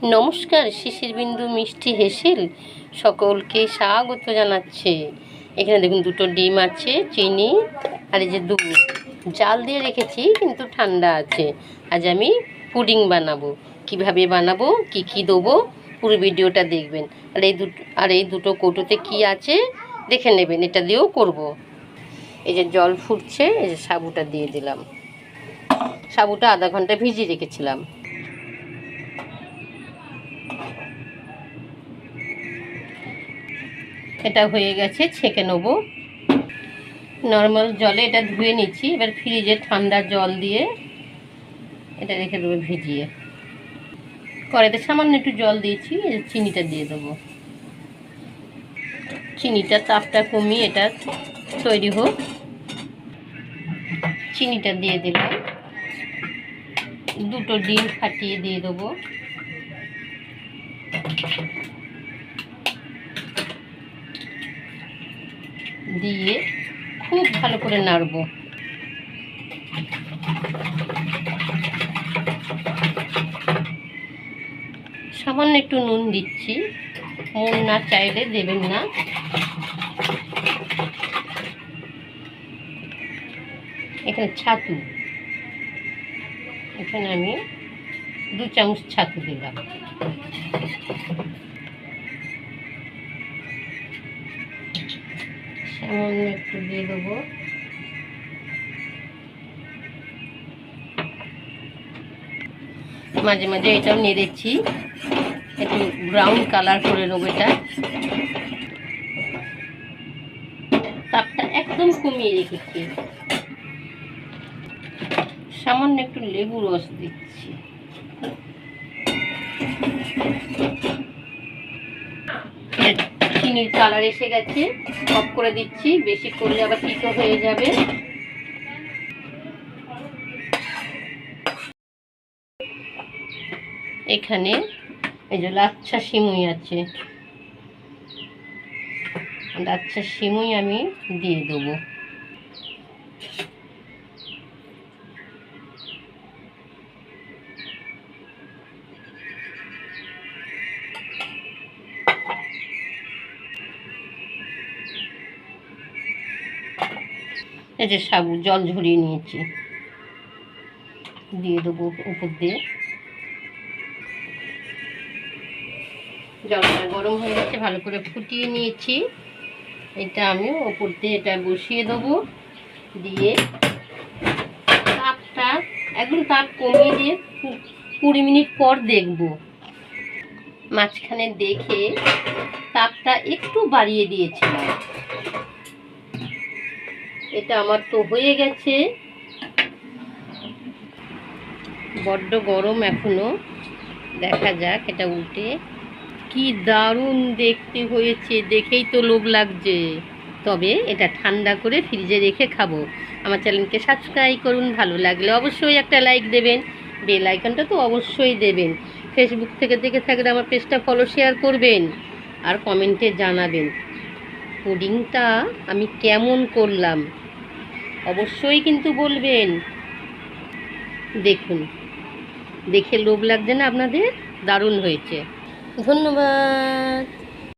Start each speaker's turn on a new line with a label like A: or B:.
A: নমস্কার, শিশির বিন্দু মিষ্টি হেসেল সকলকে স্বাগত জানাচ্ছে। এখানে দেখুন দুটো ডিম আছে, চিনি আর এই যে দুধ জাল দিয়ে রেখেছি কিন্তু ঠান্ডা আছে। আজ আমি পুডিং বানাবো। কিভাবে বানাবো, কি কি দেবো, পুরো ভিডিওটা দেখবেন। আর এই দুটো কৌটোতে কি আছে দেখে নেবেন, এটা দিয়েও করব। এই যে জল ফুটছে, এই যে সাবুটা দিয়ে দিলাম। সাবুটা আধা ঘন্টা ভিজিয়ে রেখেছিলাম। এটা হয়ে গেছে, ছেঁকে নেবো। নর্মাল জলে এটা ধুয়ে নিচ্ছি। এবার ফ্রিজে ঠান্ডা জল দিয়ে এটা রেখে দেবো ভিজিয়ে। কড়াইতে সামান্য একটু জল দিয়েছি, চিনিটা দিয়ে দেবো। চিনিটা তাপটা কমিয়ে এটা তৈরি হোক। চিনিটা দিয়ে দিলাম। দুটো ডিম ফাটিয়ে দিয়ে দেবো। দিয়ে খুব ভালো করে নাড়বো। সামান্য একটু নুন দিচ্ছি, নুন না চাইলে দেবেন না। এখানে ছাতু, এখানে আমি 2 চামচ ছাতু দিলাম। সামান্য একটু দিয়ে দেবো। মাঝে মাঝে এটাও নেড়েছি, একটু ব্রাউন কালার করে নেবো। এটা তাপটা একদম কমিয়ে রেখেছি। সামান্য একটু লেবু রস দিচ্ছি। চিনির কালার এসে গেছে, অফ করে দিচ্ছি। বেশি করলে আবার তিতো হয়ে যাবে। এখানে এই যে লাচ্ছা সিমুই আছে, লাচ্ছা সিমুই আমি দিয়ে দেবো। এই যে সাবু জল ঝরিয়ে নিয়েছি, দিয়ে দেবো উপর দিয়ে। জলটা গরম হয়ে গেছে, ভালো করে ফুটিয়ে নিয়েছি। এটা আমি উপর দিয়ে এটা বসিয়ে দেবো। দিয়ে তাপটা একদম তাপ কমিয়ে দিয়ে 20 মিনিট পর দেখব। মাঝখানে দেখে তাপটা একটু বাড়িয়ে দিয়েছিলাম। এটা আমার তো হয়ে গেছে। বড্ড গরম এখনো, দেখা যাক এটা উল্টে। কি দারুণ দেখতে হয়েছে, দেখেই তো লোভ লাগছে। তবে এটা ঠান্ডা করে ফ্রিজে রেখে খাবো। আমার চ্যানেলকে সাবস্ক্রাইব করুন, ভালো লাগলে অবশ্যই একটা লাইক দেবেন, বেল আইকনটা তো অবশ্যই দেবেন। ফেসবুক থেকে দেখে থাকলে আমার পেজটা ফলো শেয়ার করবেন আর কমেন্টে জানাবেন পুডিংটা আমি কেমন করলাম, অবশ্যই কিন্তু বলবেন। দেখুন, দেখে লোভ লাগছে না আপনাদের? দারুণ হয়েছে। ধন্যবাদ।